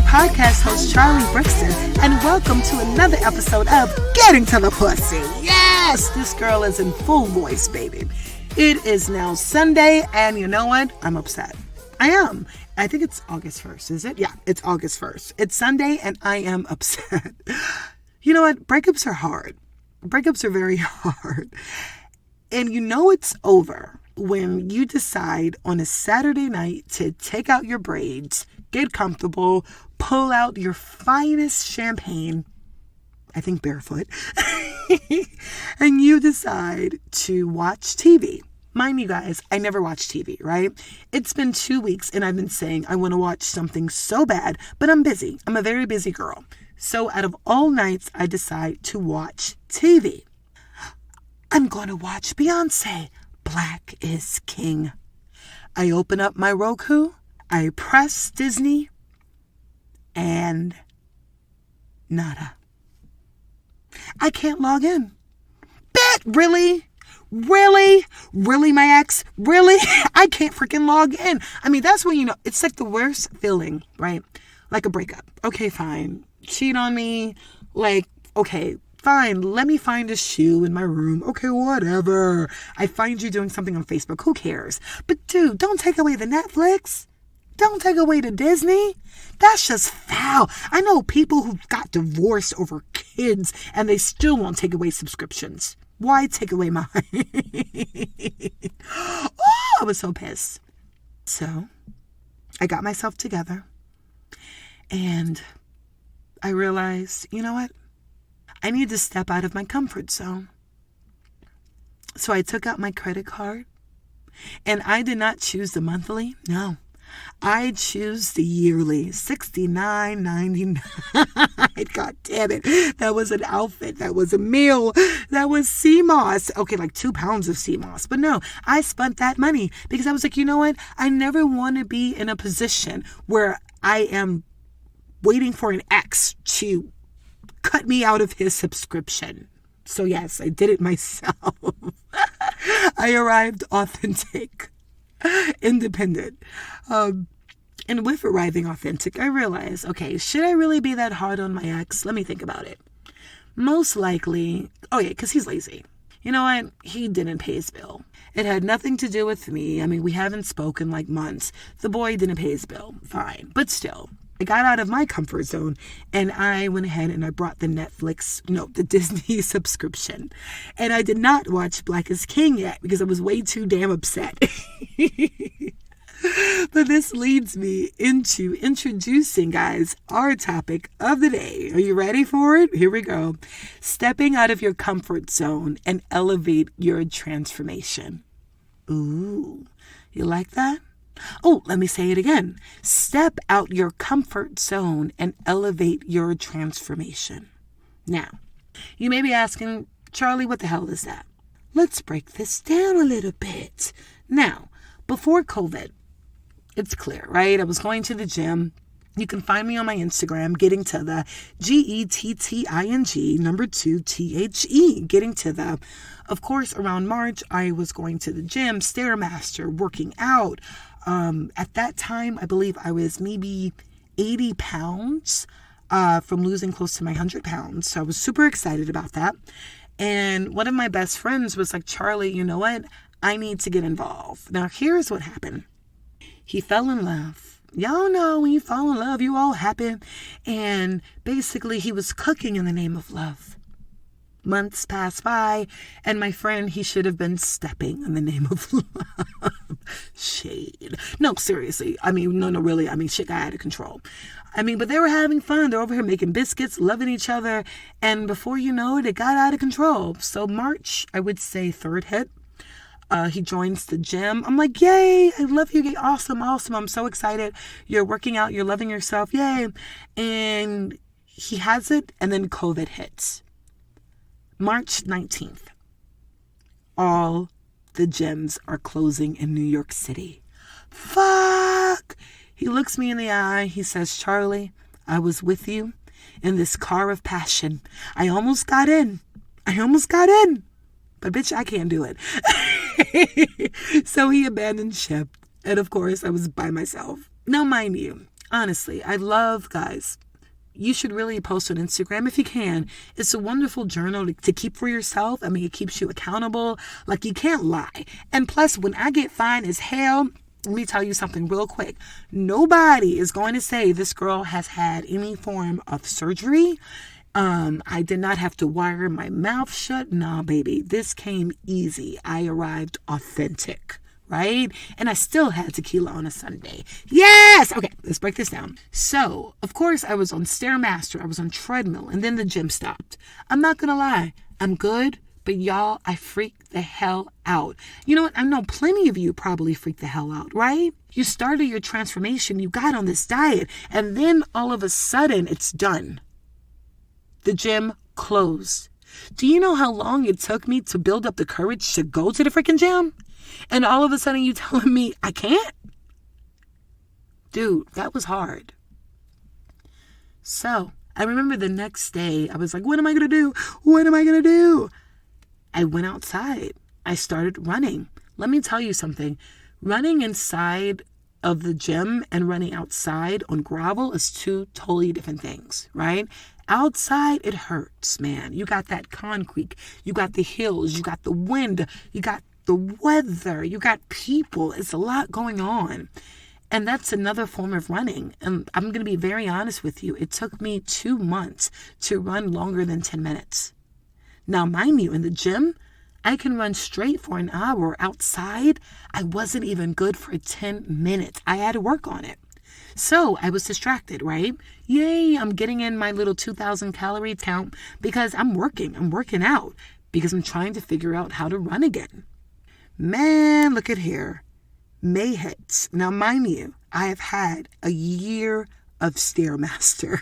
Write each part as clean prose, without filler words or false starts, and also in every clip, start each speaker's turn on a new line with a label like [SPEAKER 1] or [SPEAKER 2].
[SPEAKER 1] podcast host Charlie Brixton, and welcome to another episode of Getting to the Pussy. Yes, this girl is in full voice, baby. It is now Sunday, and you know what? I'm upset. I am. I think it's August 1st, is it? Yeah, it's August 1st. It's Sunday, and I am upset. You know what? Breakups are hard. Breakups are very hard. And you know it's over when you decide on a Saturday night to take out your braids, get comfortable, pull out your finest champagne, I think barefoot, and you decide to watch TV. Mind you guys, I never watch TV, right? It's been 2 weeks and I've been saying I want to watch something so bad, but I'm busy. I'm a very busy girl. So out of all nights, I decide to watch TV. I'm going to watch Beyonce. Black is King. I open up my Roku, I press Disney, and nada. I can't log in. Bet, really? Really, my ex? Really? I can't freaking log in. I mean, that's when, it's like the worst feeling, right? Like a breakup. Okay, fine. Cheat on me. Like, okay, fine, let me find a shoe in my room. Okay, whatever. I find you doing something on Facebook. Who cares? But dude, don't take away the Netflix. Don't take away the Disney. That's just foul. I know people who got divorced over kids and they still won't take away subscriptions. Why take away mine? Oh, I was so pissed. So I got myself together and I realized, you know what? I need to step out of my comfort zone. So I took out my credit card and I did not choose the monthly. No, I choose the yearly, $69.99. God damn it. That was an outfit. That was a meal. That was sea moss. Okay, like 2 pounds of sea moss. But no, I spent that money because I was like, you know what? I never want to be in a position where I am waiting for an ex to cut me out of his subscription. So yes, I did it myself. I arrived authentic, independent. And with arriving authentic, I realized, okay, should I really be that hard on my ex? Let me think about it. Most likely, because he's lazy. You know what? He didn't pay his bill. It had nothing to do with me. I mean, we haven't spoken like months. The boy didn't pay his bill. Fine. But still, I got out of my comfort zone and I went ahead and I brought the Disney subscription. And I did not watch Black is King yet because I was way too damn upset. But this leads me into introducing, guys, our topic of the day. Are you ready for it? Here we go. Stepping out of your comfort zone and elevate your transformation. Ooh, you like that? Oh, let me say it again. Step out your comfort zone and elevate your transformation. Now, you may be asking, Charlie, what the hell is that? Let's break this down a little bit. Now, before COVID, it's clear, right? I was going to the gym. You can find me on my Instagram, Getting to the GETTING, number 2 THE, Getting to the. Of course, around March, I was going to the gym, Stairmaster, working out. At that time, I believe I was maybe 80 pounds from losing close to my 100 pounds. So I was super excited about that. And one of my best friends was like, Charlie, you know what? I need to get involved. Now, here's what happened. He fell in love. Y'all know when you fall in love, you all happy. And basically, he was cooking in the name of love. Months passed by, and my friend, he should have been stepping in the name of love. Shade. No, seriously. I mean, no, really. I mean, shit got out of control. I mean, but they were having fun. They're over here making biscuits, loving each other. And before you know it got out of control. So March, I would say 3rd hit. He joins the gym. I'm like, yay, I love you. Awesome. I'm so excited. You're working out. You're loving yourself. Yay. And he has it. And then COVID hits. March 19th. All the gyms are closing in New York City. Fuck. He looks me in the eye. He says, Charlie, I was with you in this car of passion. I almost got in. But bitch, I can't do it. So he abandoned ship. And of course, I was by myself. Now, mind you, Honestly, I love, guys, you should really post on Instagram if you can. It's a wonderful journal to keep for yourself. I mean, it keeps you accountable. Like, you can't lie. And plus, when I get fine as hell, let me tell you something real quick. Nobody is going to say this girl has had any form of surgery. I did not have to wire my mouth shut. Nah, baby, this came easy. I arrived authentic, right? And I still had tequila on a Sunday. Yes! Okay, let's break this down. So, of course, I was on Stairmaster. I was on treadmill, and then the gym stopped. I'm not going to lie. I'm good, but y'all, I freaked the hell out. You know what? I know plenty of you probably freaked the hell out, right? You started your transformation. You got on this diet, and then all of a sudden, it's done. The gym closed. Do you know how long it took me to build up the courage to go to the freaking gym? And all of a sudden you telling me I can't? Dude, that was hard. So I remember the next day I was like, what am I going to do? What am I going to do? I went outside. I started running. Let me tell you something. Running inside of the gym and running outside on gravel is two totally different things, right? Outside, it hurts, man. You got that concrete. You got the hills. You got the wind. You got the weather. You got people. It's a lot going on. And that's another form of running. And I'm going to be very honest with you. It took me 2 months to run longer than 10 minutes. Now, mind you, in the gym, I can run straight for an hour. Outside, I wasn't even good for 10 minutes. I had to work on it. So I was distracted, right? Yay, I'm getting in my little 2,000 calorie count because I'm working out because I'm trying to figure out how to run again. Man, look at here. May hits. Now, mind you, I have had a year of Stairmaster.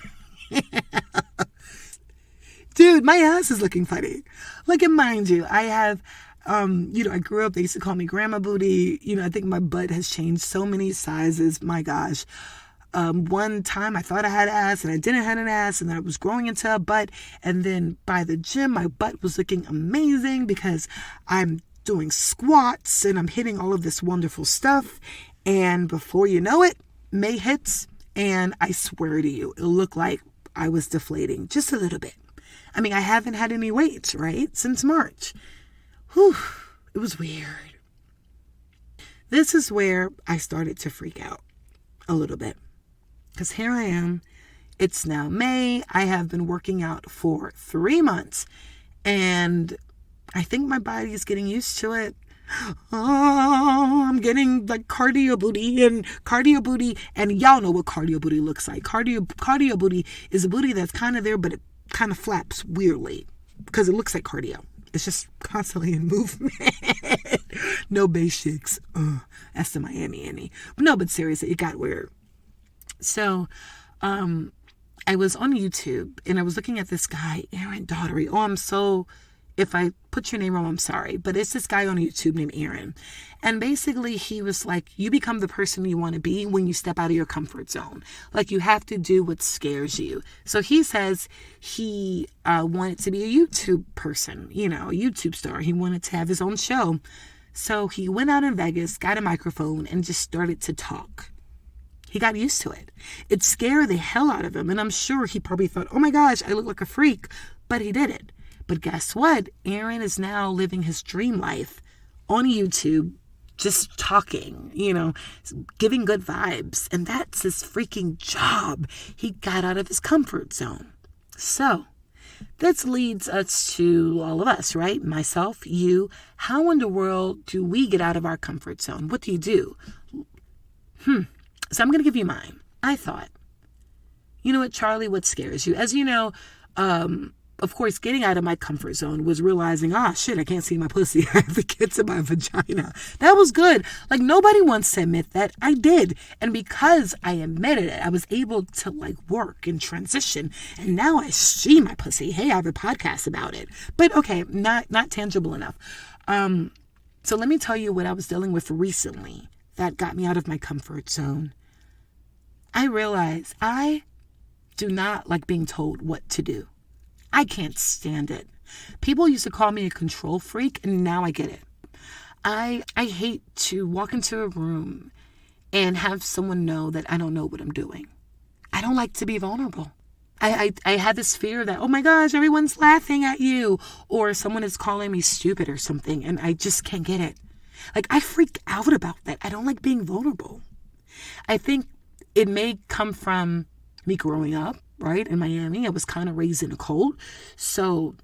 [SPEAKER 1] Dude, my ass is looking funny. Like, and mind you, I have, I grew up, they used to call me Grandma Booty. I think my butt has changed so many sizes. My gosh. One time I thought I had ass and I didn't have an ass and I was growing into a butt. And then by the gym, my butt was looking amazing because I'm doing squats and I'm hitting all of this wonderful stuff. And before you know it, May hits and I swear to you, it looked like I was deflating just a little bit. I mean, I haven't had any weight, right? Since March. Whew, it was weird. This is where I started to freak out a little bit. Because here I am. It's now May. I have been working out for 3 months. And I think my body is getting used to it. Oh, I'm getting like cardio booty. And y'all know what cardio booty looks like. Cardio booty is a booty that's kind of there, but it kind of flaps weirdly. Because it looks like cardio. It's just constantly in movement. No basics. That's the Miami Annie. No, but seriously, it got weird. So, I was on YouTube and I was looking at this guy, Aaron Daughtery. If I put your name wrong, I'm sorry. But it's this guy on YouTube named Aaron. And basically he was like, you become the person you want to be when you step out of your comfort zone. Like, you have to do what scares you. So he says he wanted to be a YouTube person, a YouTube star. He wanted to have his own show. So he went out in Vegas, got a microphone, and just started to talk. He got used to it. It scared the hell out of him. And I'm sure he probably thought, oh my gosh, I look like a freak. But he did it. But guess what? Aaron is now living his dream life on YouTube, just talking, giving good vibes. And that's his freaking job. He got out of his comfort zone. So this leads us to all of us, right? Myself, you. How in the world do we get out of our comfort zone? What do you do? So I'm going to give you mine. I thought, you know what, Charlie, what scares you? As you know, of course, getting out of my comfort zone was realizing, shit, I can't see my pussy. I have the kids in my vagina. That was good. Like, nobody wants to admit that. I did. And because I admitted it, I was able to work and transition. And now I see my pussy. Hey, I have a podcast about it. But okay, not tangible enough. So let me tell you what I was dealing with recently that got me out of my comfort zone. I realized I do not like being told what to do. I can't stand it. People used to call me a control freak, and now I get it. I hate to walk into a room and have someone know that I don't know what I'm doing. I don't like to be vulnerable. I had this fear that, oh my gosh, everyone's laughing at you, or someone is calling me stupid or something, and I just can't get it. Like, I freak out about that. I don't like being vulnerable. I think it may come from me growing up, right, in Miami. I was kind of raised in a cult. So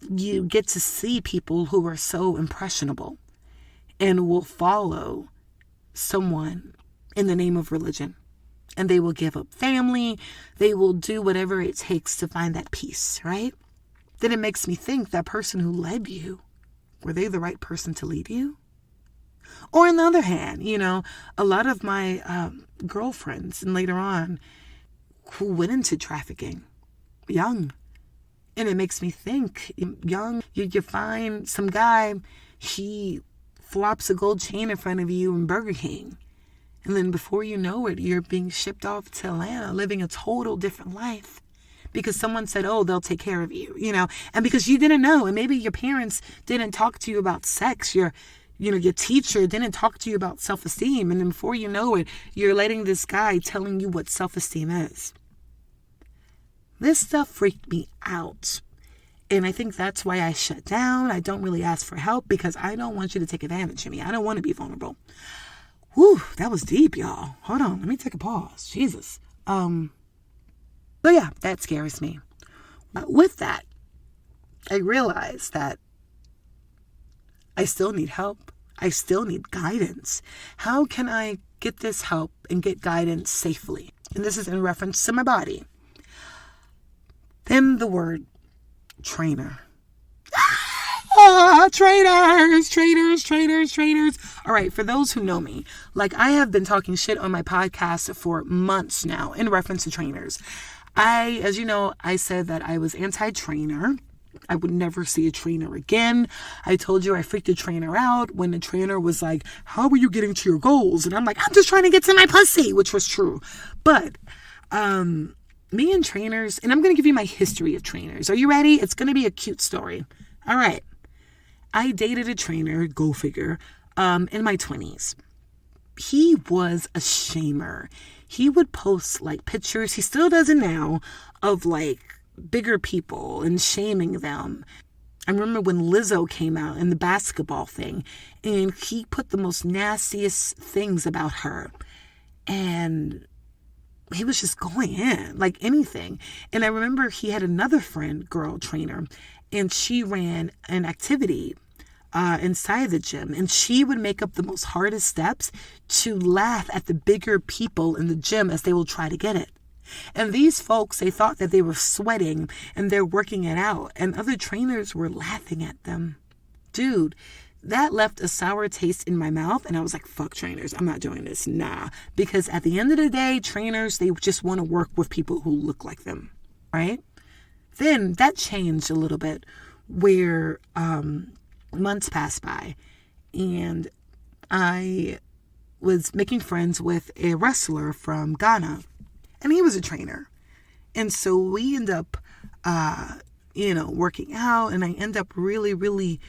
[SPEAKER 1] you get to see people who are so impressionable and will follow someone in the name of religion. And they will give up family. They will do whatever it takes to find that peace, right? Then it makes me think that person who led you, were they the right person to lead you? Or on the other hand, a lot of my girlfriends and later on who went into trafficking young. And it makes me think, young, you find some guy, he flops a gold chain in front of you in Burger King. And then before you know it, you're being shipped off to Atlanta, living a total different life. Because someone said, oh, they'll take care of you, And because you didn't know, and maybe your parents didn't talk to you about sex, your teacher didn't talk to you about self-esteem. And then before you know it, you're letting this guy telling you what self-esteem is. This stuff freaked me out. And I think that's why I shut down. I don't really ask for help because I don't want you to take advantage of me. I don't want to be vulnerable. Whew, that was deep, y'all. Hold on, let me take a pause. Jesus. But yeah, that scares me. With that, I realize that I still need help. I still need guidance. How can I get this help and get guidance safely? And this is in reference to my body. Then the word trainer. Trainers. All right, for those who know me, I have been talking shit on my podcast for months now in reference to trainers. As you know, I said that I was anti-trainer. I would never see a trainer again. I told you I freaked a trainer out when the trainer was like, how are you getting to your goals? And I'm like, I'm just trying to get to my pussy, which was true. But me and trainers, and I'm going to give you my history of trainers. Are you ready? It's going to be a cute story. All right. I dated a trainer, go figure, in my 20s. He was a shamer. He would post pictures, he still does it now, of bigger people and shaming them. I remember when Lizzo came out in the basketball thing, and he put the most nastiest things about her. And he was just going in, anything. And I remember he had another friend, girl trainer, and she ran an activity inside the gym. And she would make up the most hardest steps to laugh at the bigger people in the gym as they will try to get it. And these folks, they thought that they were sweating and they're working it out. And other trainers were laughing at them. Dude, that left a sour taste in my mouth. And I was like, fuck trainers. I'm not doing this. Nah. Because at the end of the day, trainers, they just want to work with people who look like them. Right? Then that changed a little bit where months passed by. And I was making friends with a wrestler from Ghana. And he was a trainer. And so we end up, working out. And I end up really, really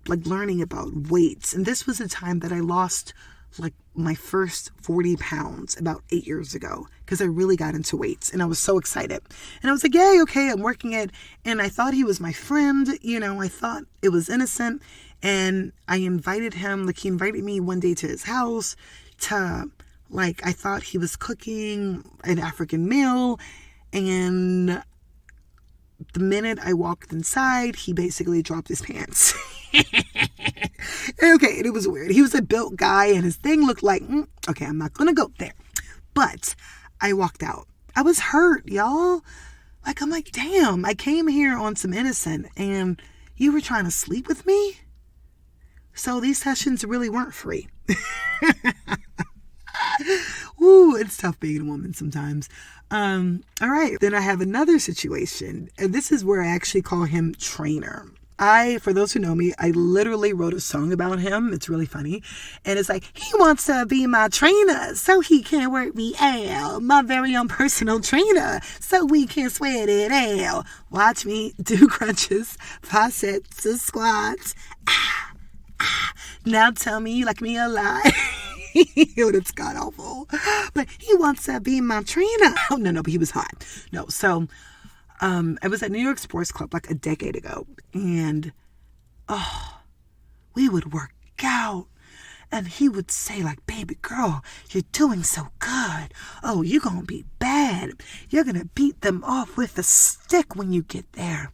[SPEAKER 1] learning about weights. And this was the time that I lost my first 40 pounds about 8 years ago, because I really got into weights and I was so excited. And I was like, yay, okay, I'm working it. And I thought he was my friend. I thought it was innocent. And I invited him, he invited me one day to his house to, I thought he was cooking an African meal. And the minute I walked inside, he basically dropped his pants. Okay, and it was weird. He was a built guy and his thing looked like, okay, I'm not going to go there. But I walked out. I was hurt, y'all. I'm like, damn, I came here on some innocent and you were trying to sleep with me? So these sessions really weren't free. Ooh, it's tough being a woman sometimes. All right. Then I have another situation. And this is where I actually call him trainer. For those who know me, I literally wrote a song about him. It's really funny. And it's he wants to be my trainer so he can work me out. My very own personal trainer so we can sweat it out. Watch me do crunches, 5 sets of squats. Now tell me you like me a lot. It's god awful. But he wants to be my trainer. Oh, no, but he was hot. No, so I was at New York Sports Club like a decade ago. And, we would work out. And he would say, like, baby girl, you're doing so good. Oh, you're going to be bad. You're going to beat them off with a stick when you get there.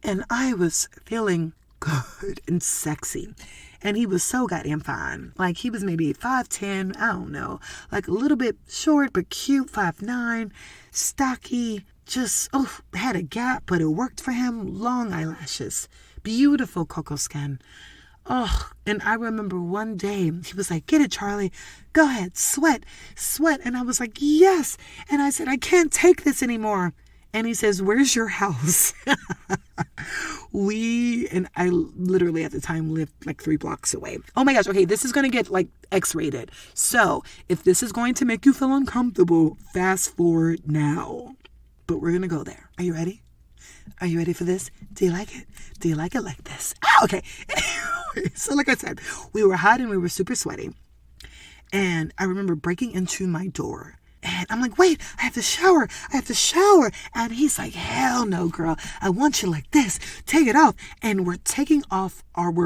[SPEAKER 1] And I was feeling good and sexy. And he was so goddamn fine. Like, he was maybe 5'10", I don't know. Like, a little bit short, but cute, 5'9", stocky. Just, had a gap, but it worked for him. Long eyelashes. Beautiful cocoa skin. And I remember one day, he was like, get it, Charlie. Go ahead, sweat. And I was like, yes. And I said, I can't take this anymore. And he says, where's your house? I literally at the time lived like 3 blocks away. Oh my gosh. Okay. This is going to get like X-rated. So if this is going to make you feel uncomfortable, fast forward now. But we're going to go there. Are you ready? Are you ready for this? Do you like it? Do you like it like this? Okay. Anyway, so like I said, we were hot and we were super sweaty. And I remember breaking into my door. And I'm like, wait, I have to shower. And he's like, hell no, girl. I want you like this. Take it off. And we're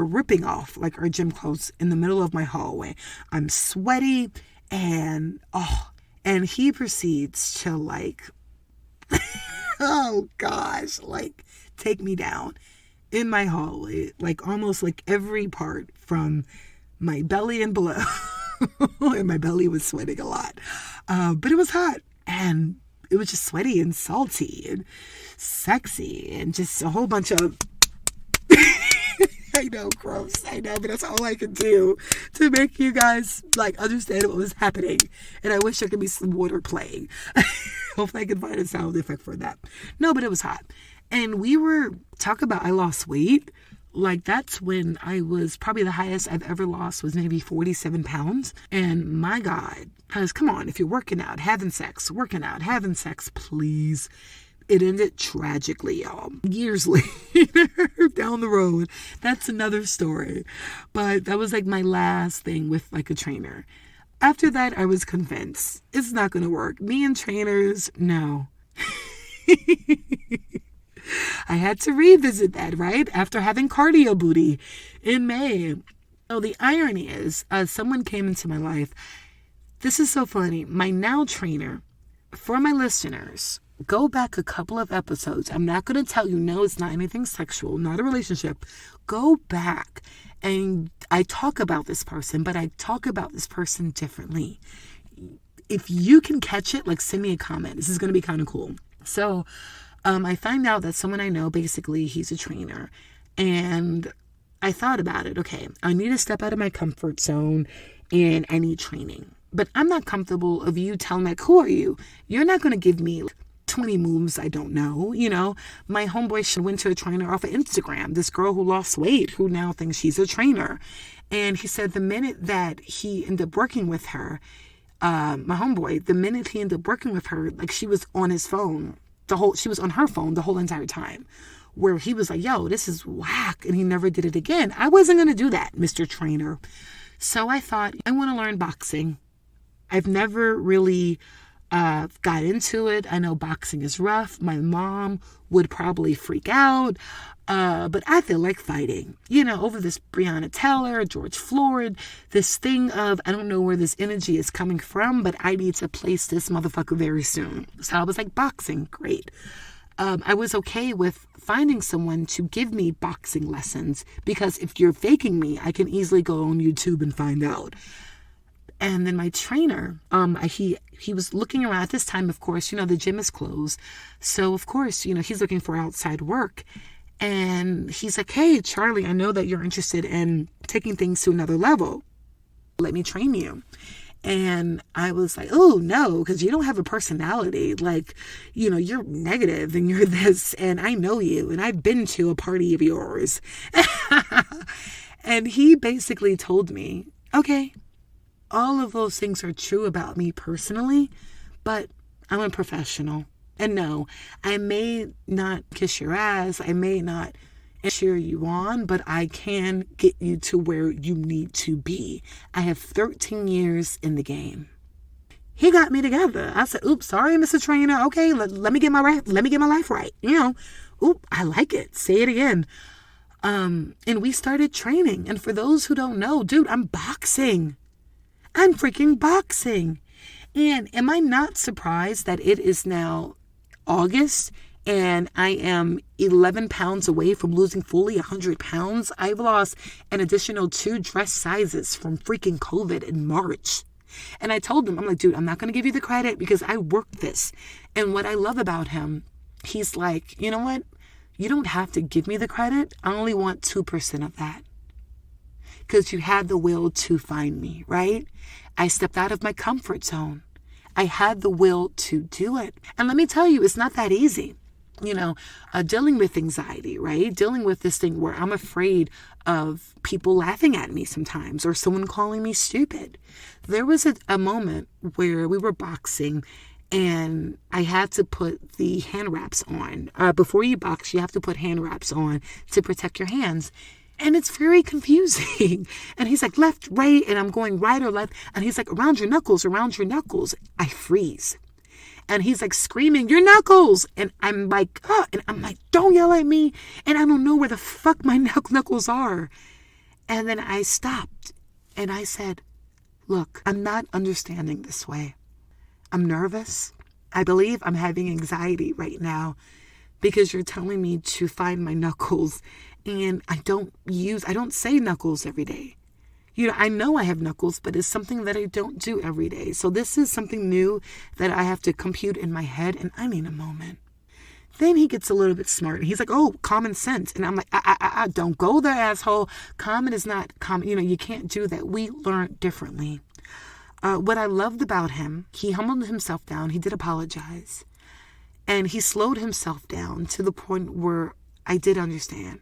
[SPEAKER 1] ripping off like our gym clothes in the middle of my hallway. I'm sweaty and he proceeds to like, oh gosh, like take me down in my hallway, like almost like every part from my belly and below. And my belly was sweating a lot. But it was hot and it was just sweaty and salty and sexy and just a whole bunch of, I know, gross. I know, but that's all I could do to make you guys like understand what was happening. And I wish there could be some water playing. Hopefully I can find a sound effect for that. No, but it was hot. And talk about I lost weight. Like that's when I was probably the highest I've ever lost was maybe 47 pounds. And my God, because come on, if you're working out, having sex, please. It ended tragically, y'all. Years later, down the road. That's another story. But that was like my last thing with like a trainer. After that, I was convinced it's not going to work. Me and trainers, no. I had to revisit that, right? After having cardio booty in May. Oh, the irony is, someone came into my life. This is so funny. My now trainer, for my listeners, go back a couple of episodes. I'm not going to tell you, no, it's not anything sexual, not a relationship. Go back and I talk about this person, but I talk about this person differently. If you can catch it, like send me a comment. This is going to be kind of cool. So, I find out that someone I know, basically, he's a trainer. And I thought about it. Okay, I need to step out of my comfort zone and I need training. But I'm not comfortable of you telling me, like, who are you? You're not going to give me 20 moves I don't know. You know, my homeboy went to a trainer off of Instagram. This girl who lost weight, who now thinks she's a trainer. And he said the minute that he ended up working with her, my homeboy, the minute he ended up working with her, like she was on his phone. She was on her phone the whole entire time, where he was like, yo, this is whack. And he never did it again. I wasn't going to do that, Mr. Trainer. So I thought, I want to learn boxing. I've never really got into it. I know boxing is rough. My mom would probably freak out. But I feel like fighting, you know, over this Breonna Taylor, George Floyd, this thing of, I don't know where this energy is coming from, but I need to place this motherfucker very soon. So I was like, boxing, great. I was okay with finding someone to give me boxing lessons because if you're faking me, I can easily go on YouTube and find out. And then my trainer, he was looking around at this time, of course, you know, the gym is closed. So of course, you know, he's looking for outside work. And he's like, hey, Charlie, I know that you're interested in taking things to another level. Let me train you. And I was like, oh, no, because you don't have a personality. Like, you know, you're negative and you're this, and I know you, and I've been to a party of yours. And he basically told me, okay, all of those things are true about me personally, but I'm a professional. And no, I may not kiss your ass. I may not and cheer you on, but I can get you to where you need to be. I have 13 years in the game. He got me together. I said, oops, sorry, Mr. Trainer. Okay, let me get my life right. Oop, I like it. Say it again. And we started training. And for those who don't know, dude, I'm boxing. I'm freaking boxing. And am I not surprised that it is now August and I am 11 pounds away from losing fully 100 pounds? I've lost an additional 2 dress sizes from freaking COVID in March. And I told him, I'm like, dude, I'm not going to give you the credit because I worked this. And what I love about him, he's like, you know what? You don't have to give me the credit. I only want 2% of that. Because you had the will to find me, right? I stepped out of my comfort zone. I had the will to do it. And let me tell you, it's not that easy. Dealing with anxiety, right? Dealing with this thing where I'm afraid of people laughing at me sometimes or someone calling me stupid. There was a moment where we were boxing and I had to put the hand wraps on. Before you box, you have to put hand wraps on to protect your hands. And it's very confusing. And he's like, left, right. And I'm going right or left. And he's like, around your knuckles. I freeze. And he's like screaming, your knuckles. And I'm like, oh. And I'm like, don't yell at me. And I don't know where the fuck my knuckles are. And then I stopped and I said, look, I'm not understanding this way. I'm nervous. I believe I'm having anxiety right now because you're telling me to find my knuckles. And I don't say knuckles every day. I know I have knuckles, but it's something that I don't do every day. So this is something new that I have to compute in my head, and I need a moment. Then he gets a little bit smart. He's like, oh, common sense. And I'm like, don't go there, asshole. Common is not common. You can't do that. We learn differently. What I loved about him, he humbled himself down. He did apologize. And he slowed himself down to the point where I did understand.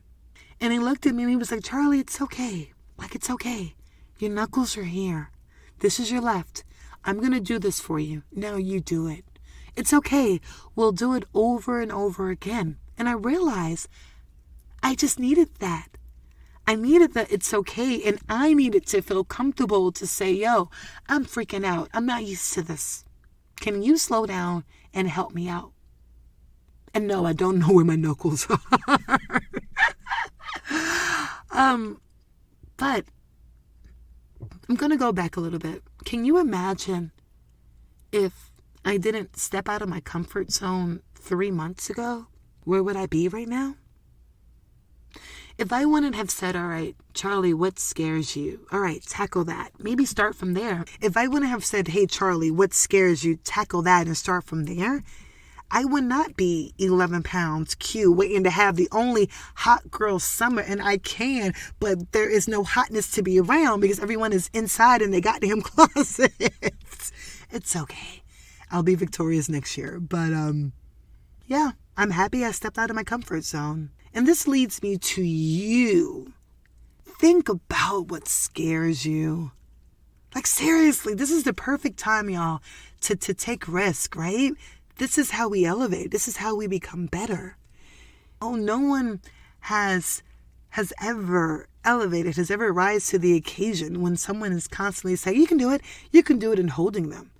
[SPEAKER 1] And he looked at me and he was like, Charlie, it's okay. It's okay. Your knuckles are here. This is your left. I'm going to do this for you. Now you do it. It's okay. We'll do it over and over again. And I realized I just needed that. I needed that it's okay. And I needed to feel comfortable to say, yo, I'm freaking out. I'm not used to this. Can you slow down and help me out? And no, I don't know where my knuckles are. But I'm going to go back a little bit. Can you imagine if I didn't step out of my comfort zone 3 months ago? Where would I be right now? If I wouldn't have said, all right, Charlie, what scares you? All right, tackle that. Maybe start from there. If I wouldn't have said, hey, Charlie, what scares you? Tackle that and start from there. I would not be 11 pounds cute waiting to have the only hot girl summer. And I can, but there is no hotness to be around because everyone is inside in their goddamn closets. It's okay. I'll be victorious next year. But yeah, I'm happy I stepped out of my comfort zone. And this leads me to you. Think about what scares you. Seriously, this is the perfect time, y'all, to take risk, right? This is how we elevate. This is how we become better. Oh, no one has ever elevated, has ever rise to the occasion when someone is constantly saying, you can do it and holding them.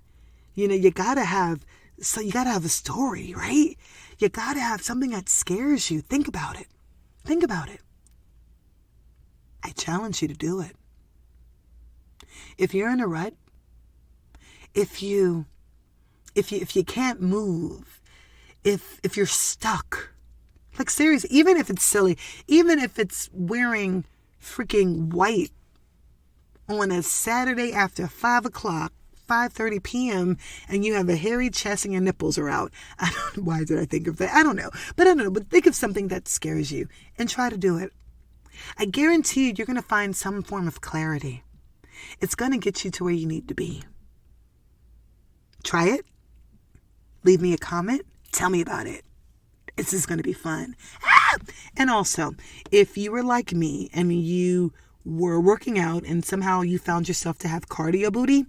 [SPEAKER 1] You gotta have a story, right? You gotta have something that scares you. Think about it. I challenge you to do it. If you're in a rut, if you can't move, if you're stuck, seriously, even if it's silly, even if it's wearing freaking white on a Saturday after 5 o'clock, 5:30 p.m. and you have a hairy chest and your nipples are out. Why did I think of that? I don't know. But think of something that scares you and try to do it. I guarantee you're going to find some form of clarity. It's going to get you to where you need to be. Try it. Leave me a comment. Tell me about it. This is going to be fun. And also, if you were like me and you were working out and somehow you found yourself to have cardio booty,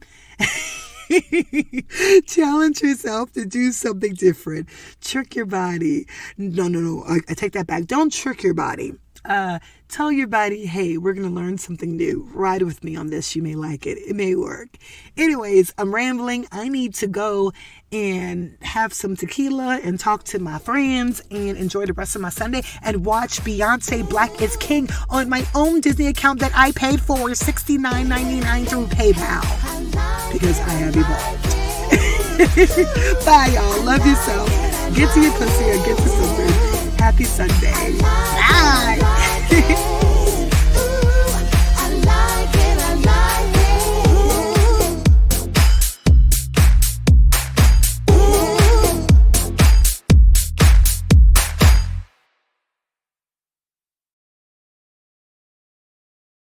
[SPEAKER 1] challenge yourself to do something different. Trick your body. No. I take that back. Don't trick your body. Tell your body, hey, we're going to learn something new. Ride with me on this. You may like it. It may work. Anyways, I'm rambling. I need to go and have some tequila and talk to my friends and enjoy the rest of my Sunday and watch Beyonce Black is King on my own Disney account that I paid for $69.99 through PayPal because I have evolved. Bye, y'all. Love yourself. Get to your pussy or get to something. Happy Sunday. Bye.